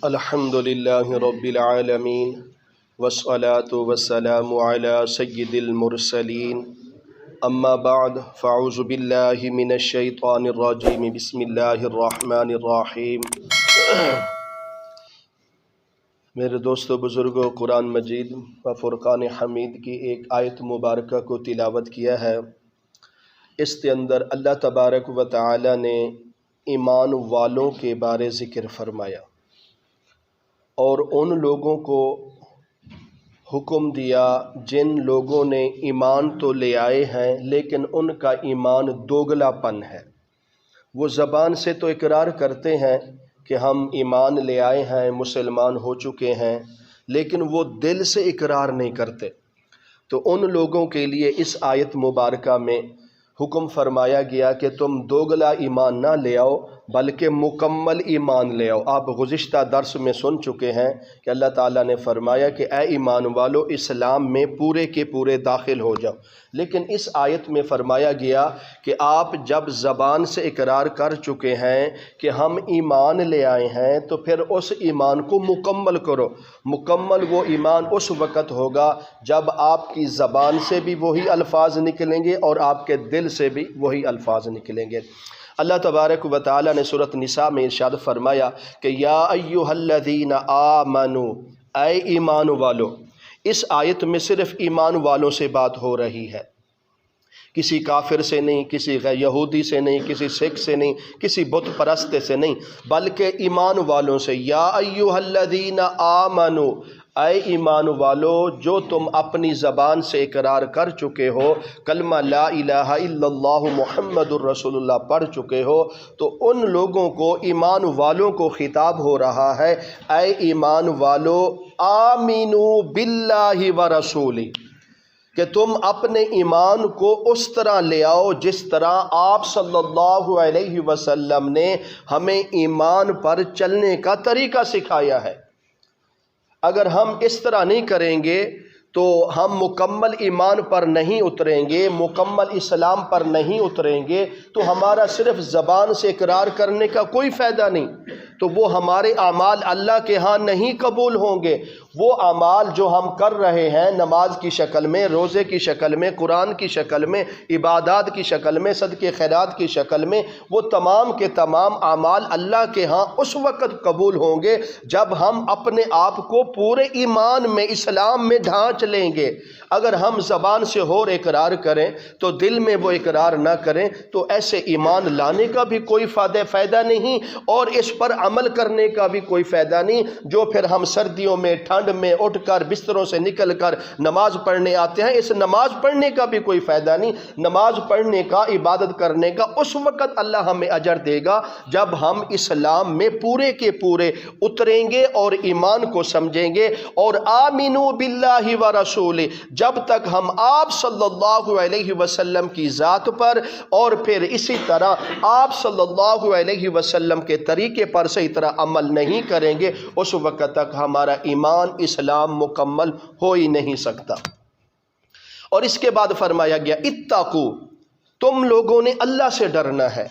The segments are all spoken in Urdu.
الحمد للہ رب العالمین والصلاة والسلام علی سید المرسلین اما بعد فاعوذ باللہ من الشیطان الرجیم بسم اللہ الرحمن الرحیم۔ میرے دوستو بزرگوں، قرآن مجید و فرقان حمید کی ایک آیت مبارکہ کو تلاوت کیا ہے۔ اس کے اندر اللہ تبارک و تعالی نے ایمان والوں کے بارے ذکر فرمایا اور ان لوگوں کو حکم دیا جن لوگوں نے ایمان تو لے آئے ہیں لیکن ان کا ایمان دوگلا پن ہے۔ وہ زبان سے تو اقرار کرتے ہیں کہ ہم ایمان لے آئے ہیں، مسلمان ہو چکے ہیں، لیکن وہ دل سے اقرار نہیں کرتے۔ تو ان لوگوں کے لیے اس آیت مبارکہ میں حکم فرمایا گیا کہ تم دوگلا ایمان نہ لے آؤ بلکہ مکمل ایمان لے آؤ۔ آپ گزشتہ درس میں سن چکے ہیں کہ اللہ تعالیٰ نے فرمایا کہ اے ایمان والو اسلام میں پورے کے پورے داخل ہو جاؤ، لیکن اس آیت میں فرمایا گیا کہ آپ جب زبان سے اقرار کر چکے ہیں کہ ہم ایمان لے آئے ہیں تو پھر اس ایمان کو مکمل کرو۔ مکمل وہ ایمان اس وقت ہوگا جب آپ کی زبان سے بھی وہی الفاظ نکلیں گے اور آپ کے دل سے بھی وہی الفاظ نکلیں گے۔ اللہ تبارک و تعالی نے سورۃ نساء میں ارشاد فرمایا کہ یا ایھا الذین آمنوا، اے ایمان والو۔ اس آیت میں صرف ایمان والوں سے بات ہو رہی ہے، کسی کافر سے نہیں، کسی غیر یہودی سے نہیں، کسی سکھ سے نہیں، کسی بت پرست سے نہیں، بلکہ ایمان والوں سے۔ یا ایھا الذین آمنوا، اے ایمان والو جو تم اپنی زبان سے اقرار کر چکے ہو، کلمہ لا الہ الا اللہ محمد الرسول اللہ پڑھ چکے ہو، تو ان لوگوں کو، ایمان والوں کو خطاب ہو رہا ہے، اے ایمان والو آمینو باللہ ورسولہ، کہ تم اپنے ایمان کو اس طرح لے آؤ جس طرح آپ صلی اللہ علیہ وسلم نے ہمیں ایمان پر چلنے کا طریقہ سکھایا ہے۔ اگر ہم اس طرح نہیں کریں گے تو ہم مکمل ایمان پر نہیں اتریں گے، مکمل اسلام پر نہیں اتریں گے، تو ہمارا صرف زبان سے اقرار کرنے کا کوئی فائدہ نہیں، تو وہ ہمارے اعمال اللہ کے ہاں نہیں قبول ہوں گے۔ وہ اعمال جو ہم کر رہے ہیں نماز کی شکل میں، روزے کی شکل میں، قرآن کی شکل میں، عبادات کی شکل میں، صدقے خیرات کی شکل میں، وہ تمام کے تمام اعمال اللہ کے ہاں اس وقت قبول ہوں گے جب ہم اپنے آپ کو پورے ایمان میں، اسلام میں ڈھانچ لیں گے۔ اگر ہم زبان سے اور اقرار کریں تو دل میں وہ اقرار نہ کریں تو ایسے ایمان لانے کا بھی کوئی فائدہ نہیں اور اس پر عمل کرنے کا بھی کوئی فائدہ نہیں، جو پھر ہم سردیوں میں، ٹھنڈ میں اٹھ کر بستروں سے نکل کر نماز پڑھنے آتے ہیں، اس نماز پڑھنے کا بھی کوئی فائدہ نہیں۔ نماز پڑھنے کا، عبادت کرنے کا اس وقت اللہ ہمیں اجر دے گا جب ہم اسلام میں پورے کے پورے اتریں گے اور ایمان کو سمجھیں گے۔ اور آمینو باللہ ورسولہ، جب تک ہم آپ صلی اللہ علیہ وسلم کی ذات پر اور پھر اسی طرح آپ صلی اللہ علیہ وسلم کے طریقے پر صحیح طرح عمل نہیں کریں گے، اس وقت تک ہمارا ایمان، اسلام مکمل ہو ہی نہیں سکتا۔ اور اس کے بعد فرمایا گیا اتقوا، تم لوگوں نے اللہ سے ڈرنا ہے۔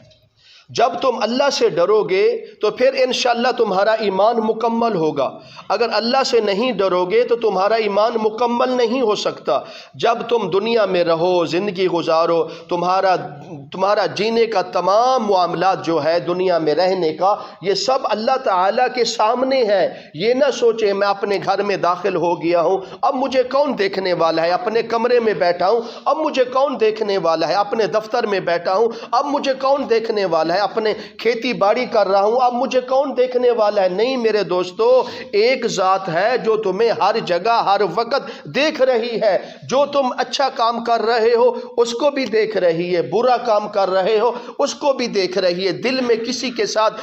جب تم اللہ سے ڈرو گے تو پھر انشاءاللہ تمہارا ایمان مکمل ہوگا۔ اگر اللہ سے نہیں ڈرو گے تو تمہارا ایمان مکمل نہیں ہو سکتا۔ جب تم دنیا میں رہو، زندگی گزارو، تمہارا جینے کا تمام معاملات جو ہے دنیا میں رہنے کا، یہ سب اللہ تعالیٰ کے سامنے ہے۔ یہ نہ سوچے میں اپنے گھر میں داخل ہو گیا ہوں، اب مجھے کون دیکھنے والا ہے، اپنے کمرے میں بیٹھا ہوں، اب مجھے کون دیکھنے والا ہے، اپنے دفتر میں بیٹھا ہوں، اب مجھے کون دیکھنے والا ہے، اپنے کھیتی باڑی کر رہا ہوں، اب مجھے کون دیکھنے والا ہے۔ نہیں میرے دوستو، ایک ذات ہے جو تمہیں ہر جگہ ہر وقت دیکھ رہی ہے۔ جو تم اچھا کام کر رہے ہو اس کو بھی دیکھ رہی ہے، برا کام کر رہے ہو اس کو بھی دیکھ رہی ہے، دل میں کسی کے ساتھ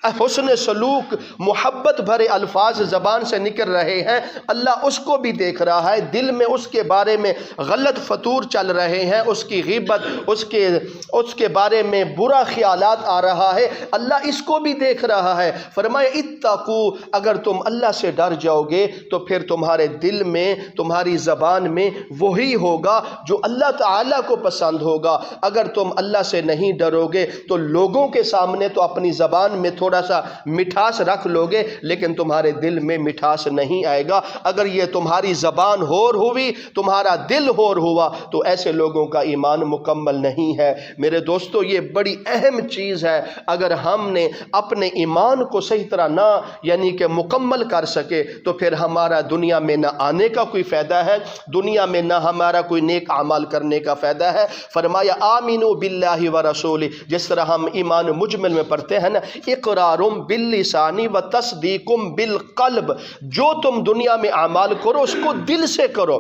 حسن سلوک، محبت بھرے الفاظ زبان سے نکل رہے ہیں، اللہ اس کو بھی دیکھ رہا ہے۔ دل میں اس کے بارے میں غلط فطور چل رہے ہیں، اس کی غیبت، اس کے بارے میں برا خیالات آ رہا ہے، اللہ اس کو بھی دیکھ رہا ہے۔ فرمایا اتقوا، اگر تم اللہ سے ڈر جاؤ گے تو پھر تمہارے دل میں، تمہاری زبان میں وہی ہوگا جو اللہ تعالیٰ کو پسند ہوگا۔ اگر تم اللہ سے نہیں ڈرو گے تو لوگوں کے سامنے تو اپنی زبان میں تھوڑا تھوڑا سا مٹھاس رکھ لوگے لیکن تمہارے دل میں مٹھاس نہیں آئے گا۔ اگر یہ تمہاری زبان ہور ہوئی، تمہارا دل ہور ہوا، تو ایسے لوگوں کا ایمان مکمل نہیں ہے۔ میرے دوستو یہ بڑی اہم چیز ہے۔ اگر ہم نے اپنے ایمان کو صحیح طرح نہ یعنی کہ مکمل کر سکے تو پھر ہمارا دنیا میں نہ آنے کا کوئی فائدہ ہے، دنیا میں نہ ہمارا کوئی نیک اعمال کرنے کا فائدہ ہے۔ فرمایا آمینو باللہ و رسولہ، جس طرح ہم ایمان مجمل میں پڑھتے ہیں نا، اقرارم باللسان و تصدیقم بالقلب، جو تم دنیا میں اعمال کرو اس کو دل سے کرو۔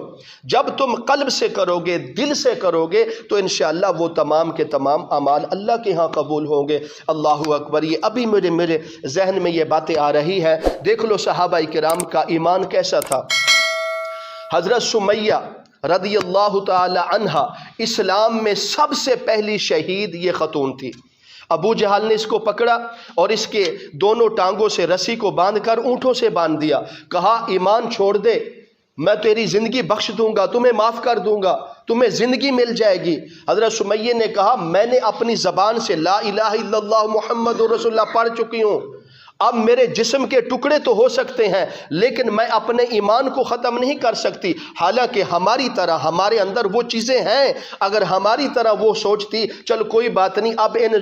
جب تم قلب سے کرو گے، دل سے کرو گے تو انشاءاللہ وہ تمام کے تمام اعمال اللہ کے ہاں قبول ہوں گے۔ اللہ اکبر۔ یہ ابھی میرے ذہن میں یہ باتیں آ رہی ہے۔ دیکھ لو صحابہ کرام کا ایمان کیسا تھا۔ حضرت سمیہ رضی اللہ تعالی عنہا اسلام میں سب سے پہلی شہید یہ خاتون تھی۔ ابو جہل نے اس کو پکڑا اور اس کے دونوں ٹانگوں سے رسی کو باندھ کر اونٹوں سے باندھ دیا، کہا ایمان چھوڑ دے، میں تیری زندگی بخش دوں گا، تمہیں معاف کر دوں گا، تمہیں زندگی مل جائے گی۔ حضرت سمیہ نے کہا میں نے اپنی زبان سے لا الہ الا اللہ محمد رسول اللہ پڑھ چکی ہوں، اب میرے جسم کے ٹکڑے تو ہو سکتے ہیں لیکن میں اپنے ایمان کو ختم نہیں کر سکتی۔ حالانکہ ہماری طرح ہمارے اندر وہ چیزیں ہیں، اگر ہماری طرح وہ سوچتی چل کوئی بات نہیں، اب ان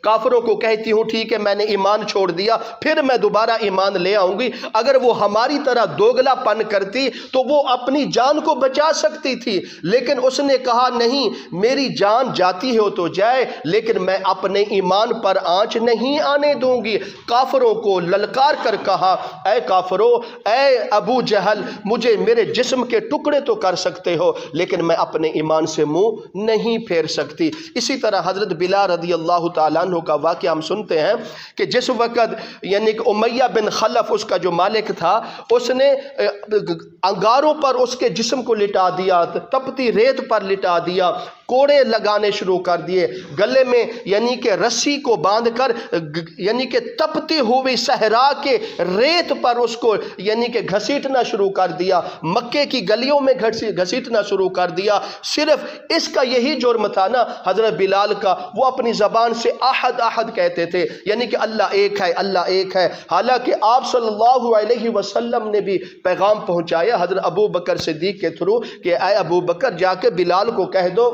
کافروں کو کہتی ہوں ٹھیک ہے میں نے ایمان چھوڑ دیا، پھر میں دوبارہ ایمان لے آؤں گی، اگر وہ ہماری طرح دوگلا پن کرتی تو وہ اپنی جان کو بچا سکتی تھی، لیکن اس نے کہا نہیں، میری جان جاتی ہے تو جائے لیکن میں اپنے ایمان پر آنچ نہیں آنے دوں گی۔ کافروں کو للکار کر کہا اے کافرو، اے ابو جہل، مجھے میرے جسم کے ٹکڑے تو کر سکتے ہو لیکن میں اپنے ایمان سے منہ نہیں پھیر سکتی۔ اسی طرح حضرت بلال رضی اللہ تعالیٰ عنہ کا واقعہ ہم سنتے ہیں کہ جس وقت یعنی کہ امیہ بن خلف اس کا جو مالک تھا، اس نے انگاروں پر اس کے جسم کو لٹا دیا، تپتی ریت پر لٹا دیا، کوڑے لگانے شروع کر دیے، گلے میں یعنی کہ رسی کو باندھ کر یعنی کہ تپتی ہوئی صحرا کے ریت پر اس کو یعنی کہ گھسیٹنا شروع کر دیا، مکے کی گلیوں میں گھسیٹنا شروع کر دیا۔ صرف اس کا یہی جرم تھا نا حضرت بلال کا، وہ اپنی زبان سے احد احد کہتے تھے، یعنی کہ اللہ ایک ہے، اللہ ایک ہے۔ حالانکہ آپ صلی اللہ علیہ وسلم نے بھی پیغام پہنچایا حضرت ابو بکر صدیق کے تھرو کہ اے ابو بکر جا کے بلال کو کہہ دو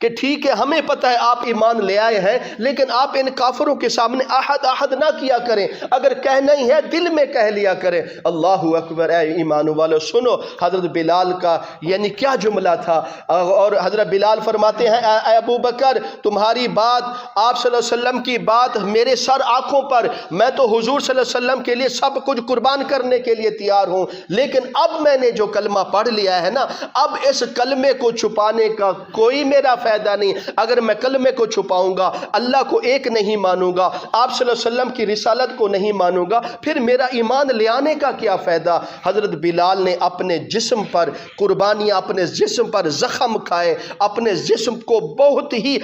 کہ ٹھیک ہے ہمیں پتہ ہے آپ ایمان لے آئے ہیں لیکن آپ ان کافروں کے سامنے احد احد نہ کیا کریں، اگر کہنا ہی ہے دل میں کہہ لیا کریں۔ اللہ اکبر۔ اے ایمان والو سنو حضرت بلال کا یعنی کیا جملہ تھا، اور حضرت بلال فرماتے ہیں اے ابو بکر تمہاری بات، آپ صلی اللہ علیہ وسلم کی بات میرے سر آنکھوں پر، میں تو حضور صلی اللہ علیہ وسلم کے لیے سب کچھ قربان کرنے کے لیے تیار ہوں، لیکن اب میں نے جو کلمہ پڑھ لیا ہے نا، اب اس کلمے کو چھپانے کا کوئی میرا فائدہ نہیں۔ اگر میں کلمے کو چھپاؤں گا، اللہ کو ایک نہیں مانوں گا، آپ صلی اللہ علیہ وسلم کی رسالت کو نہیں مانوں گا، پھر میرا ایمان لے آنے کا کیا فائدہ۔ حضرت بلال نے اپنے جسم پر قربانیاں، اپنے جسم پر زخم کھائے، اپنے جسم کو بہت ہی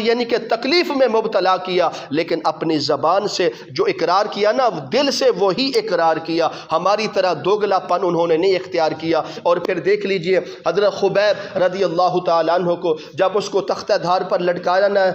یعنی کہ تکلیف میں مبتلا کیا، لیکن اپنی زبان سے جو اقرار کیا نا، دل سے وہی اقرار کیا، ہماری طرح دوگلا پن انہوں نے نہیں اختیار کیا۔ اور پھر دیکھ لیجئے حضرت خبیب رضی اللہ تعالیٰ عنہ کو جب اس کو تختہ دھار پر لٹکایا نا،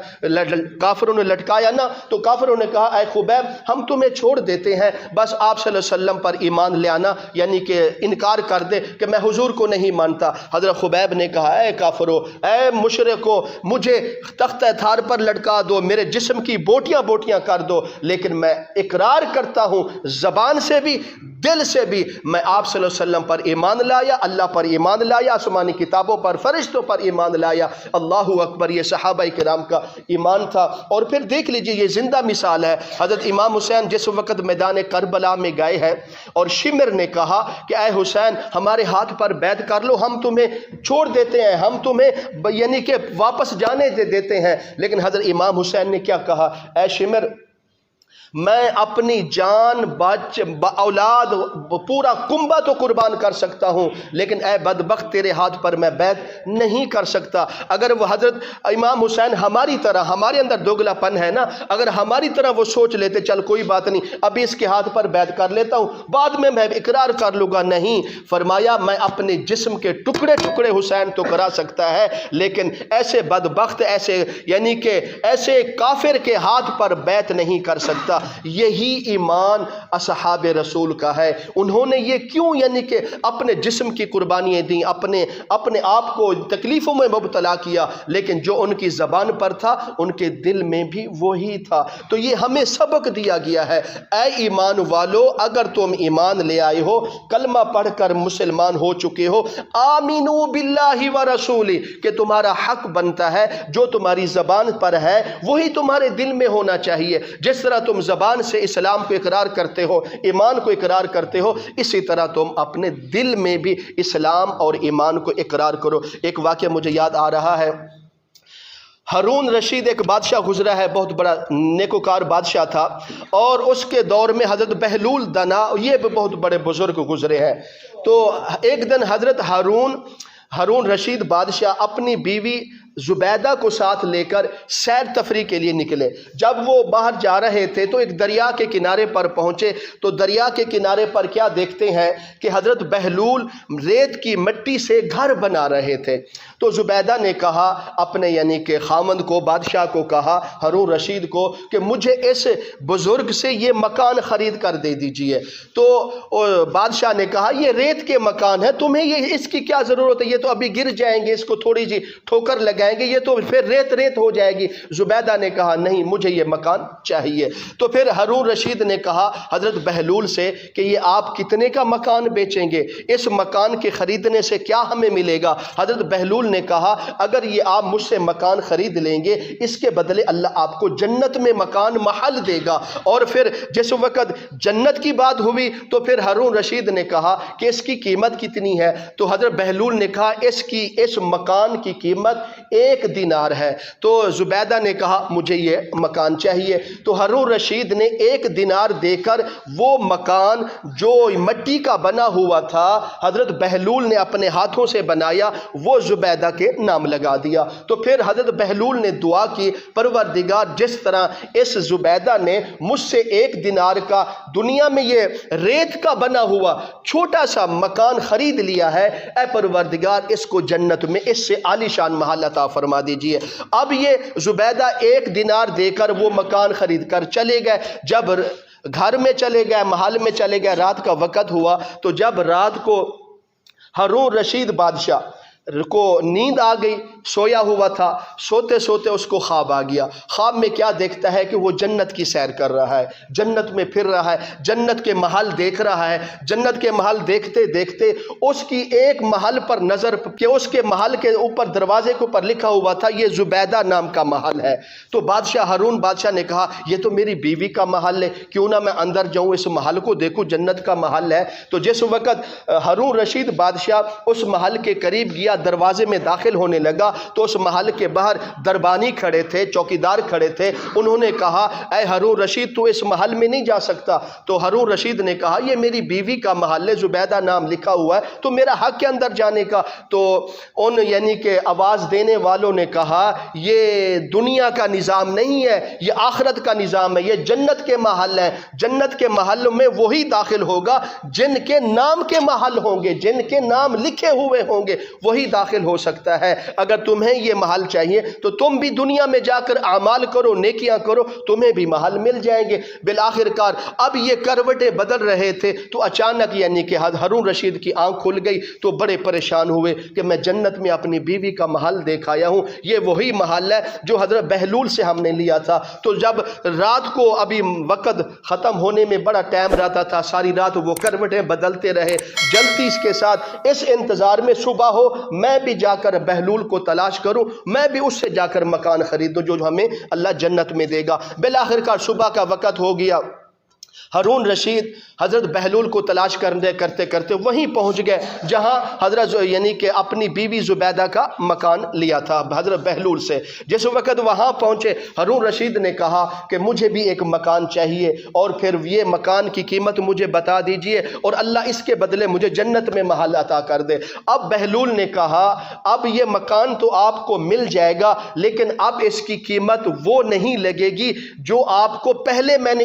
کافروں نے لٹکایا نا، تو کافروں نے کہا اے خبیب ہم تمہیں چھوڑ دیتے ہیں، بس آپ صلی اللہ علیہ وسلم پر ایمان لے آنا، یعنی کہ انکار کر دے کہ میں حضور کو نہیں مانتا۔ حضرت خبیب نے کہا اے کافرو، اے مشرکو، مجھے تختہ دھار پر لٹکا دو، میرے جسم کی بوٹیاں بوٹیاں کر دو، لیکن میں اقرار کرتا ہوں زبان سے بھی دل سے بھی، میں آپ صلی اللہ علیہ وسلم پر ایمان لایا، اللہ پر ایمان لایا، آسمانی کتابوں پر، فرشتوں پر ایمان لایا۔ اللہ اکبر۔ یہ صحابہ کرام کا ایمان تھا۔ اور پھر دیکھ لیجئے یہ زندہ مثال ہے، حضرت امام حسین جس وقت میدان کربلا میں گئے ہیں اور شمر نے کہا کہ اے حسین ہمارے ہاتھ پر بیعت کر لو، ہم تمہیں چھوڑ دیتے ہیں، ہم تمہیں یعنی کہ واپس جانے دیتے ہیں، لیکن حضرت امام حسین نے کیا کہا، اے شمر میں اپنی جان اولاد پورا کنبہ تو قربان کر سکتا ہوں، لیکن اے بدبخت تیرے ہاتھ پر میں بیعت نہیں کر سکتا۔ اگر وہ حضرت امام حسین ہماری طرح، ہمارے اندر دوگلا پن ہے نا، اگر ہماری طرح وہ سوچ لیتے چل کوئی بات نہیں ابھی اس کے ہاتھ پر بیعت کر لیتا ہوں، بعد میں اقرار کر لوں گا، نہیں، فرمایا میں اپنے جسم کے ٹکڑے ٹکڑے حسین تو کرا سکتا ہے لیکن ایسے بدبخت، ایسے یعنی کہ ایسے کافر کے ہاتھ پر بیعت نہیں کر سکتا۔ تھا۔ یہی ایمان اصحاب رسول کا ہے۔ انہوں نے یہ کیوں یعنی کہ اپنے جسم کی قربانیاں دیں، اپنے آپ کو تکلیفوں میں مبتلا کیا، لیکن جو ان کی زبان پر تھا ان کے دل میں بھی وہی تھا۔ تو یہ ہمیں سبق دیا گیا ہے، اے ایمان والو، اگر تم ایمان لے آئے ہو، کلمہ پڑھ کر مسلمان ہو چکے ہو، آمینو باللہ و رسولی، کہ تمہارا حق بنتا ہے جو تمہاری زبان پر ہے وہی تمہارے دل میں ہونا چاہیے۔ جس طرح تم زبان سے اسلام کو اقرار کرتے ہو، ایمان کو اقرار کرتے ہو، اسی طرح تم اپنے دل میں بھی اسلام اور ایمان کو اقرار کرو۔ ایک واقعہ مجھے یاد آ رہا ہے، ہارون رشید ایک بادشاہ گزرا ہے، بہت بڑا نیکوکار بادشاہ تھا، اور اس کے دور میں حضرت بہلول دنا، یہ بھی بہت بڑے بزرگ گزرے ہیں۔ تو ایک دن حضرت ہارون رشید بادشاہ اپنی بیوی زبیدہ کو ساتھ لے کر سیر تفریح کے لیے نکلے۔ جب وہ باہر جا رہے تھے تو ایک دریا کے کنارے پر پہنچے، تو دریا کے کنارے پر کیا دیکھتے ہیں کہ حضرت بہلول ریت کی مٹی سے گھر بنا رہے تھے۔ تو زبیدہ نے کہا اپنے یعنی کہ خامند کو، بادشاہ کو کہا، ہارون رشید کو، کہ مجھے اس بزرگ سے یہ مکان خرید کر دے دیجئے۔ تو بادشاہ نے کہا یہ ریت کے مکان ہے، تمہیں یہ اس کی کیا ضرورت ہے، یہ تو ابھی گر جائیں گے، اس کو تھوڑی سی ٹھوکر لگائیں گے، یہ تو پھر ریت ہو جائے گی۔ زبیدہ نے کہا نہیں، مجھے یہ مکان چاہیے۔ تو پھر ہارون رشید نے کہا حضرت بہلول سے کہ یہ آپ کتنے کا مکان بیچیں گے، اس مکان کے خریدنے سے کیا ہمیں ملے گا؟ حضرت بہلول نے کہا اگر یہ آپ مجھ سے مکان خرید لیں گے، اس کے بدلے اللہ آپ کو جنت میں مکان محل دے گا۔ اور پھر جس وقت جنت کی بات ہوئی تو پھر ہارون رشید نے کہا کہ اس کی قیمت کتنی ہے؟ تو حضرت بہلول نے کہا اس مکان کی قیمت 1 دینار ہے۔ تو زبیدہ نے کہا مجھے یہ مکان چاہیے۔ تو ہارون رشید نے 1 دینار دے کر وہ مکان جو مٹی کا بنا ہوا تھا حضرت بہلول نے اپنے ہاتھوں سے بنایا، وہ زبیدہ کے نام لگا دیا۔ تو پھر حضرت بہلول نے دعا کی، پروردگار جس طرح اس زبیدہ نے مجھ سے 1 دینار کا دنیا میں یہ ریت کا بنا ہوا چھوٹا سا مکان خرید لیا ہے، اے پروردگار اس کو جنت میں اس سے عالی شان محل عطا فرما دیجئے۔ اب یہ زبیدہ 1 دینار دے کر وہ مکان خرید کر چلے گئے۔ جب گھر میں چلے گئے، محل میں چلے گئے، رات کا وقت ہوا، تو جب رات کو ہارون رشید بادشاہ کو نیند آ گئی، سویا ہوا تھا، سوتے سوتے اس کو خواب آ گیا۔ خواب میں کیا دیکھتا ہے کہ وہ جنت کی سیر کر رہا ہے، جنت میں پھر رہا ہے، جنت کے محل دیکھ رہا ہے۔ جنت کے محل دیکھتے دیکھتے اس کی ایک محل پر نظر کہ اس کے محل کے اوپر دروازے کے اوپر لکھا ہوا تھا یہ زبیدہ نام کا محل ہے۔ تو ہارون بادشاہ نے کہا یہ تو میری بیوی کا محل ہے، کیوں نہ میں اندر جاؤں، اس محل کو دیکھوں، جنت کا محل ہے۔ تو جس وقت ہارون رشید بادشاہ اس محل کے قریب گیا، دروازے میں داخل ہونے لگا، تو اس محل کے باہر دربانی کھڑے تھے، چوکیدار کھڑے تھے۔ انہوں نے کہا اے ہارون رشید تو اس محل میں نہیں جا سکتا۔ تو ہارون رشید نے کہا یہ میری بیوی کا محل ہے، زبیدہ نام لکھا ہوا ہے، تو میرا حق کے اندر جانے کا؟ تو ان یعنی کہ آواز دینے والوں نے کہا یہ دنیا کا نظام نہیں ہے، یہ آخرت کا نظام ہے، یہ جنت کے محل ہے، جنت کے محل میں وہی داخل ہوگا جن کے نام کے محل ہوں گے، جن کے نام لکھے ہوئے ہوں گے، وہی داخل ہو سکتا ہے۔ اگر تمہیں یہ محل چاہیے تو تم بھی دنیا میں جا کر اعمال کرو، نیکیاں کرو، تمہیں بھی محل مل جائیں گے۔ بالآخر کار اب یہ کروٹیں بدل رہے تھے تو اچانک یعنی کہ ہارون رشید کی آنکھ کھل گئی، تو بڑے پریشان ہوئے کہ میں جنت میں اپنی بیوی کا محل دیکھ آیا ہوں، یہ وہی محل ہے جو حضرت بہلول سے ہم نے لیا تھا۔ تو جب رات کو ابھی وقت ختم ہونے میں بڑا ٹائم رہتا تھا، ساری رات وہ کروٹیں بدلتے رہے، جلدی اس کے ساتھ اس انتظار میں صبح ہو میں بھی جا کر بہلول کو تلاش کروں، میں بھی اس سے جا کر مکان خریدوں جو ہمیں اللہ جنت میں دے گا۔ بالآخر کار صبح کا وقت ہو گیا، ہارون رشید حضرت بہلول کو تلاش کرتے کرتے وہیں پہنچ گئے جہاں حضرت یعنی کہ اپنی بیوی زبیدہ کا مکان لیا تھا حضرت بہلول سے۔ جس وقت وہاں پہنچے ہارون رشید نے کہا کہ مجھے بھی ایک مکان چاہیے، اور پھر یہ مکان کی قیمت مجھے بتا دیجئے، اور اللہ اس کے بدلے مجھے جنت میں محل عطا کر دے۔ اب بہلول نے کہا اب یہ مکان تو آپ کو مل جائے گا، لیکن اب اس کی قیمت وہ نہیں لگے گی جو آپ کو پہلے میں نے